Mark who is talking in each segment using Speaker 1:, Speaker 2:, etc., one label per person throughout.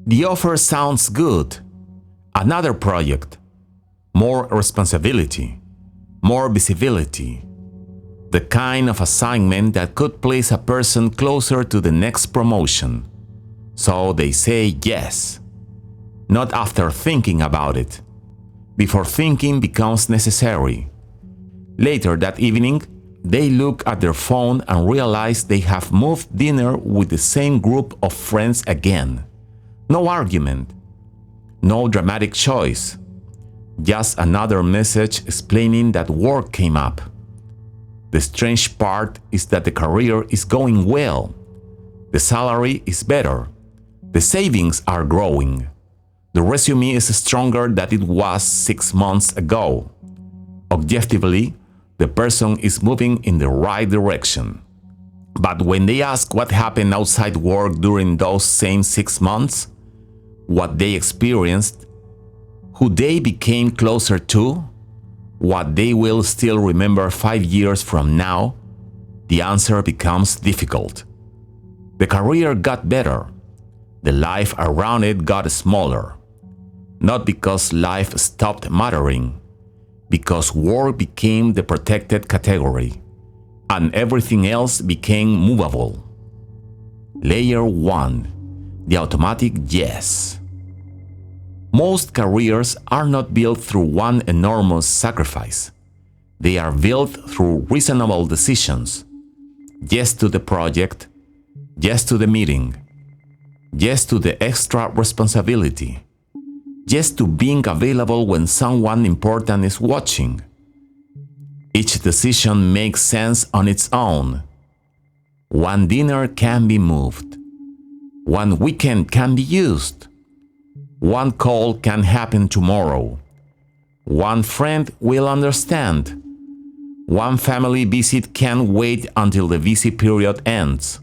Speaker 1: The offer sounds good. Another project. More responsibility. More visibility. The kind of assignment that could place a person closer to the next promotion. So they say yes. Not after thinking about it. Before thinking becomes necessary. Later that evening, they look at their phone and realize they have moved dinner with the same group of friends again. No argument. No dramatic choice. Just another message explaining that work came up. The strange part is that the career is going well. The salary is better. The savings are growing. The resume is stronger than it was 6 months ago. Objectively, the person is moving in the right direction. But when they ask what happened outside work during those same 6 months, what they experienced, who they became closer to, what they will still remember 5 years from now, the answer becomes difficult. The career got better. The life around it got smaller. Not because life stopped mattering, because work became the protected category, and everything else became movable. Layer 1. The automatic yes. Most careers are not built through one enormous sacrifice. They are built through reasonable decisions. Yes to the project, yes to the meeting, yes to the extra responsibility, yes to being available when someone important is watching. Each decision makes sense on its own. One dinner can be moved. One weekend can be used. One call can happen tomorrow. One friend will understand. One family visit can wait until the busy period ends.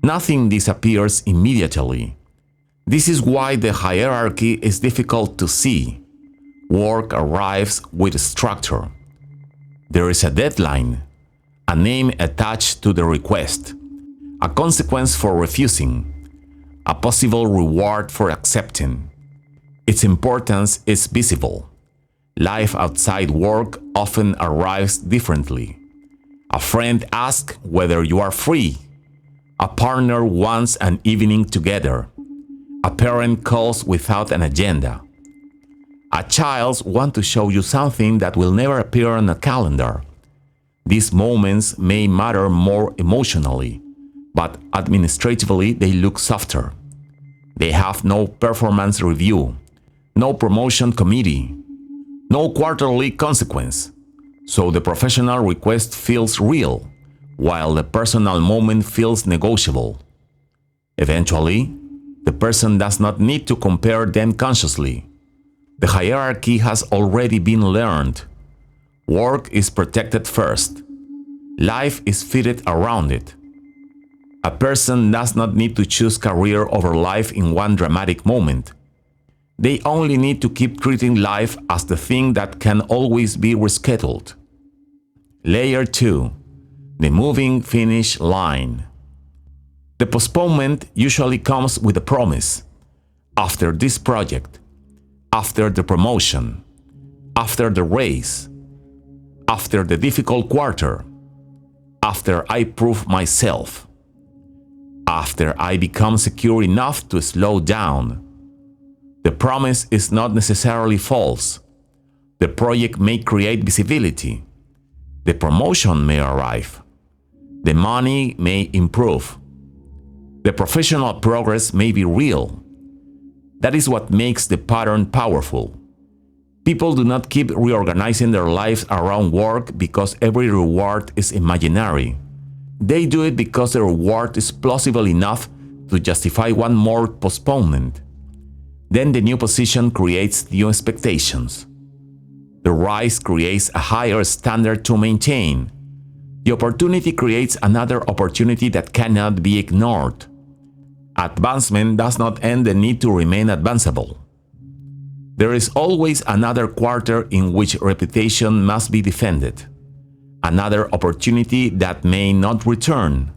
Speaker 1: Nothing disappears immediately. This is why the hierarchy is difficult to see. Work arrives with structure. There is a deadline, a name attached to the request, a consequence for refusing, a possible reward for accepting. Its importance is visible. Life outside work often arrives differently. A friend asks whether you are free. A partner wants an evening together. A parent calls without an agenda. A child wants to show you something that will never appear on a calendar. These moments may matter more emotionally, but administratively they look softer. They have no performance review, no promotion committee, no quarterly consequence. So the professional request feels real, while the personal moment feels negotiable. Eventually, the person does not need to compare them consciously. The hierarchy has already been learned. Work is protected first. Life is fitted around it. A person does not need to choose career over life in one dramatic moment. They only need to keep treating life as the thing that can always be rescheduled. Layer 2. The moving finish line. The postponement usually comes with a promise. After this project, after the promotion, after the raise, after the difficult quarter, after I prove myself, after I become secure enough to slow down. The promise is not necessarily false. The project may create visibility. The promotion may arrive. The money may improve. The professional progress may be real. That is what makes the pattern powerful. People do not keep reorganizing their lives around work because every reward is imaginary. They do it because the reward is plausible enough to justify one more postponement. Then the new position creates new expectations. The rise creates a higher standard to maintain. The opportunity creates another opportunity that cannot be ignored. Advancement does not end the need to remain advanceable. There is always another quarter in which reputation must be defended. Another opportunity that may not return.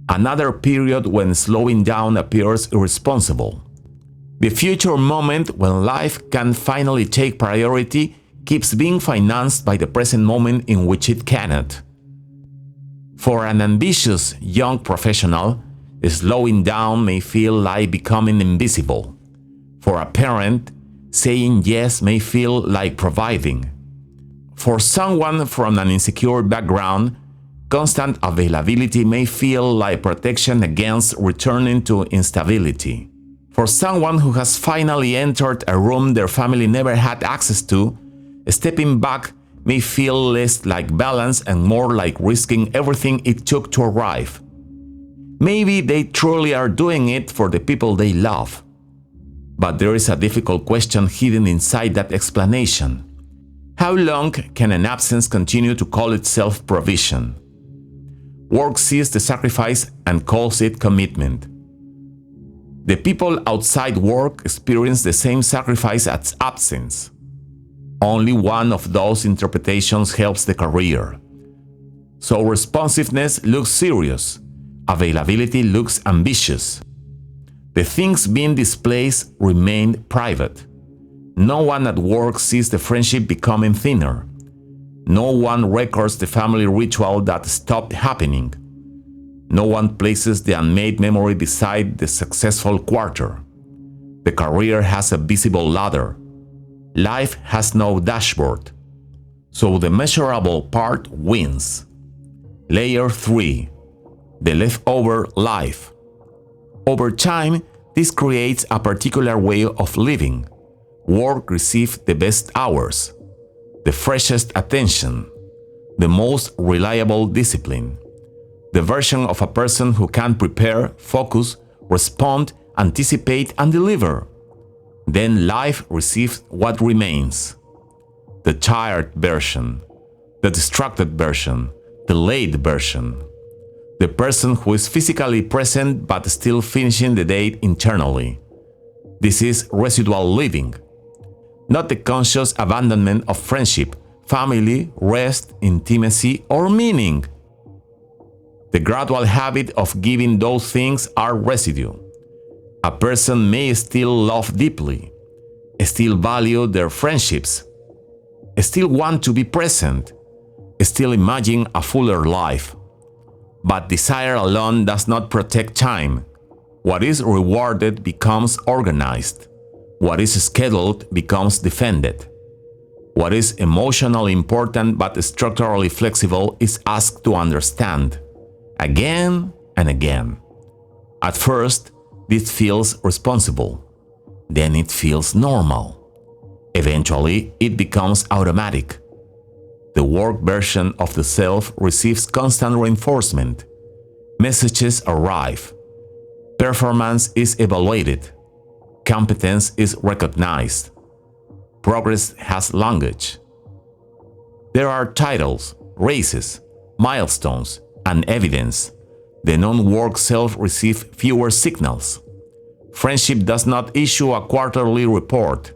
Speaker 1: Another period when slowing down appears irresponsible. The future moment when life can finally take priority keeps being financed by the present moment in which it cannot. For an ambitious young professional, slowing down may feel like becoming invisible. For a parent, saying yes may feel like providing. For someone from an insecure background, constant availability may feel like protection against returning to instability. For someone who has finally entered a room their family never had access to, stepping back may feel less like balance and more like risking everything it took to arrive. Maybe they truly are doing it for the people they love. But there is a difficult question hidden inside that explanation. How long can an absence continue to call itself provision? Work sees the sacrifice and calls it commitment. The people outside work experience the same sacrifice as absence. Only one of those interpretations helps the career. So responsiveness looks serious, availability looks ambitious. The things being displaced remain private. No one at work sees the friendship becoming thinner. No one records the family ritual that stopped happening. No one places the unmade memory beside the successful quarter. The career has a visible ladder. Life has no dashboard. So the measurable part wins. Layer 3. The leftover life. Over time, this creates a particular way of living. Work receives the best hours, the freshest attention, the most reliable discipline. The version of a person who can prepare, focus, respond, anticipate, and deliver. Then life receives what remains. The tired version, the distracted version, the late version. The person who is physically present but still finishing the day internally. This is residual living, not the conscious abandonment of friendship, family, rest, intimacy, or meaning. The gradual habit of giving those things are residue. A person may still love deeply, still value their friendships, still want to be present, still imagine a fuller life. But desire alone does not protect time. What is rewarded becomes organized. What is scheduled becomes defended. What is emotionally important but structurally flexible is asked to understand, again and again. At first, this feels responsible. Then it feels normal. Eventually, it becomes automatic. The work version of the self receives constant reinforcement. Messages arrive. Performance is evaluated. Competence is recognized. Progress has language. There are titles, races, milestones, and evidence. The non-work self receives fewer signals. Friendship does not issue a quarterly report.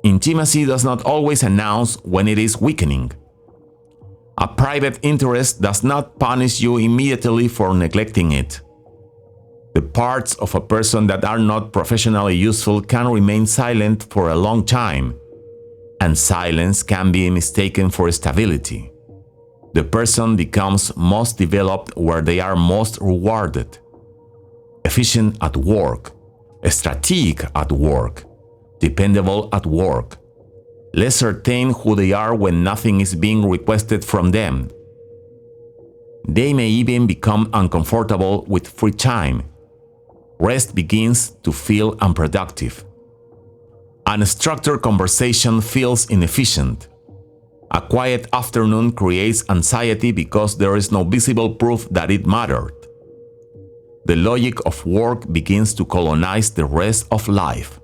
Speaker 1: Intimacy does not always announce when it is weakening. A private interest does not punish you immediately for neglecting it. The parts of a person that are not professionally useful can remain silent for a long time, and silence can be mistaken for stability. The person becomes most developed where they are most rewarded. Efficient at work, strategic at work, dependable at work. Less certain who they are when nothing is being requested from them. They may even become uncomfortable with free time. Rest begins to feel unproductive. Unstructured conversation feels inefficient. A quiet afternoon creates anxiety because there is no visible proof that it mattered. The logic of work begins to colonize the rest of life.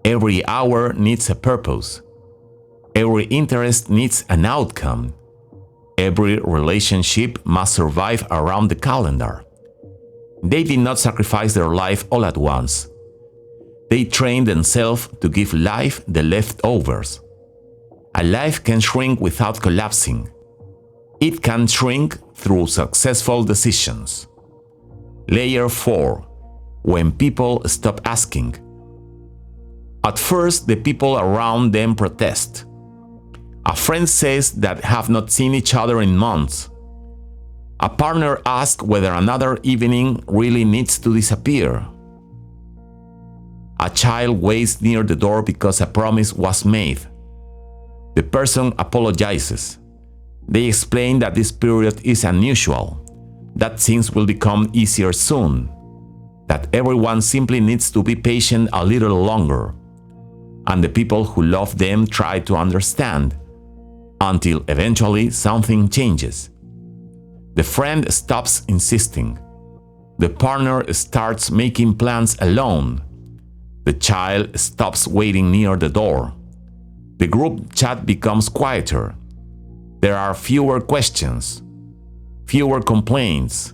Speaker 1: Every hour needs a purpose. Every interest needs an outcome. Every relationship must survive around the calendar. They did not sacrifice their life all at once. They trained themselves to give life the leftovers. A life can shrink without collapsing. It can shrink through successful decisions. Layer 4. when people stop asking. At first, the people around them protest. A friend says that have not seen each other in months. A partner asks whether another evening really needs to disappear. A child waits near the door because a promise was made. The person apologizes. They explain that this period is unusual, that things will become easier soon, that everyone simply needs to be patient a little longer. And the people who love them try to understand, until eventually something changes. The friend stops insisting. The partner starts making plans alone. The child stops waiting near the door. The group chat becomes quieter. There are fewer questions, fewer complaints,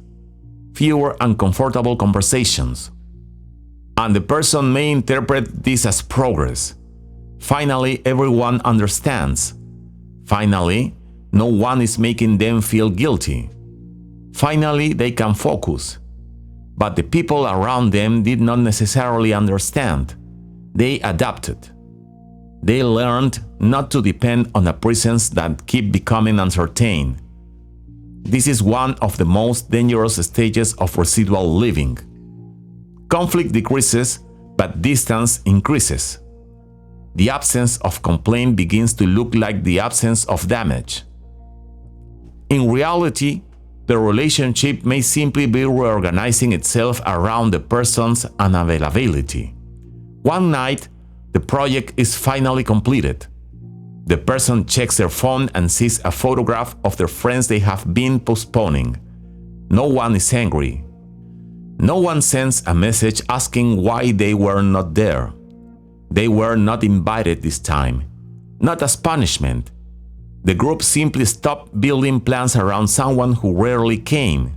Speaker 1: fewer uncomfortable conversations. And the person may interpret this as progress. Finally, everyone understands. Finally, no one is making them feel guilty. Finally, they can focus. But the people around them did not necessarily understand. They adapted. They learned not to depend on a presence that keep becoming uncertain. This is one of the most dangerous stages of residual living. Conflict decreases, but distance increases. The absence of complaint begins to look like the absence of damage. In reality, the relationship may simply be reorganizing itself around the person's unavailability. One night, the project is finally completed. The person checks their phone and sees a photograph of their friends they have been postponing. No one is angry. No one sends a message asking why they were not there. They were not invited this time, not as punishment. The group simply stopped building plans around someone who rarely came.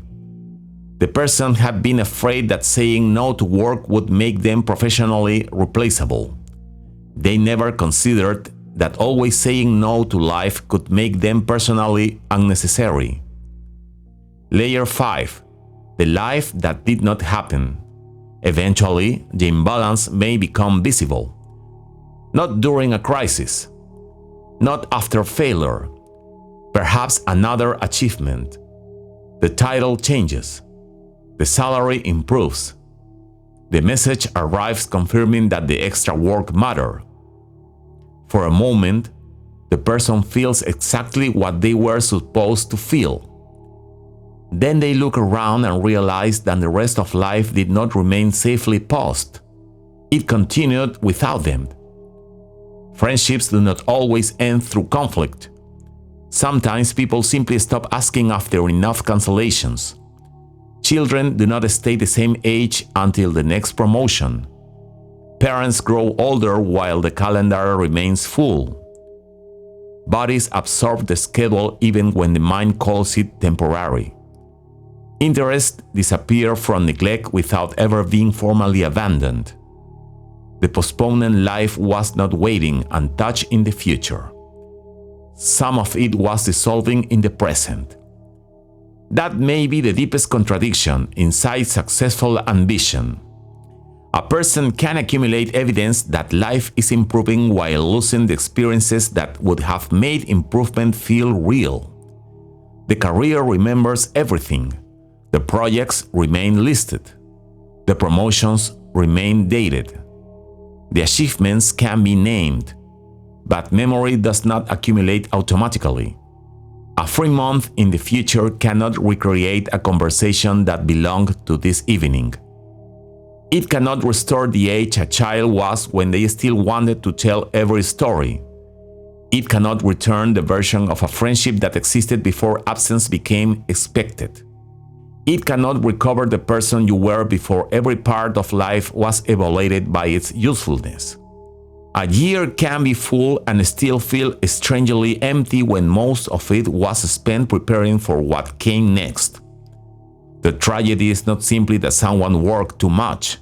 Speaker 1: The person had been afraid that saying no to work would make them professionally replaceable. They never considered that always saying no to life could make them personally unnecessary. Layer 5. The life that did not happen. Eventually, the imbalance may become visible. Not during a crisis. Not after failure. Perhaps another achievement. The title changes. The salary improves. The message arrives confirming that the extra work mattered. For a moment, the person feels exactly what they were supposed to feel. Then they look around and realize that the rest of life did not remain safely paused. It continued without them. Friendships do not always end through conflict. Sometimes people simply stop asking after enough cancellations. Children do not stay the same age until the next promotion. Parents grow older while the calendar remains full. Bodies absorb the schedule even when the mind calls it temporary. Interests disappear from neglect without ever being formally abandoned. The postponed life was not waiting untouched in the future. Some of it was dissolving in the present. That may be the deepest contradiction inside successful ambition. A person can accumulate evidence that life is improving while losing the experiences that would have made improvement feel real. The career remembers everything. The projects remain listed. The promotions remain dated. The achievements can be named, but memory does not accumulate automatically. A free month in the future cannot recreate a conversation that belonged to this evening. It cannot restore the age a child was when they still wanted to tell every story. It cannot return the version of a friendship that existed before absence became expected. It cannot recover the person you were before every part of life was evaluated by its usefulness. A year can be full and still feel strangely empty when most of it was spent preparing for what came next. The tragedy is not simply that someone worked too much.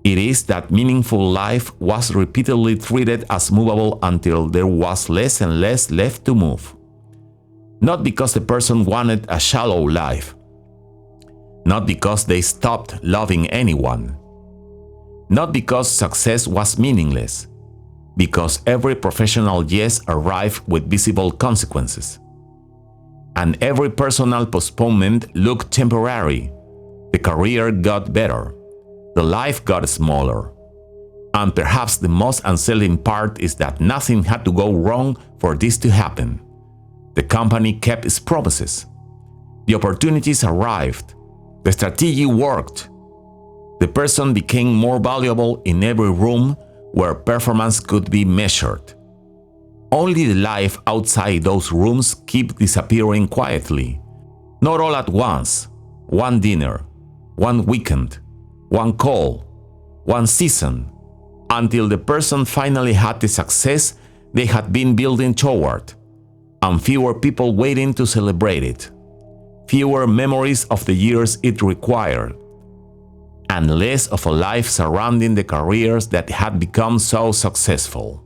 Speaker 1: It is that meaningful life was repeatedly treated as movable until there was less and less left to move. Not because the person wanted a shallow life, not because they stopped loving anyone, not because success was meaningless, because every professional yes arrived with visible consequences. And every personal postponement looked temporary. The career got better. The life got smaller. And perhaps the most unsettling part is that nothing had to go wrong for this to happen. The company kept its promises. The opportunities arrived. The strategy worked. The person became more valuable in every room where performance could be measured. Only the life outside those rooms keep disappearing quietly. Not all at once. One dinner, one weekend, one call, one season, until the person finally had the success they had been building toward, and fewer people waiting to celebrate it. Fewer memories of the years it required, and less of a life surrounding the careers that had become so successful.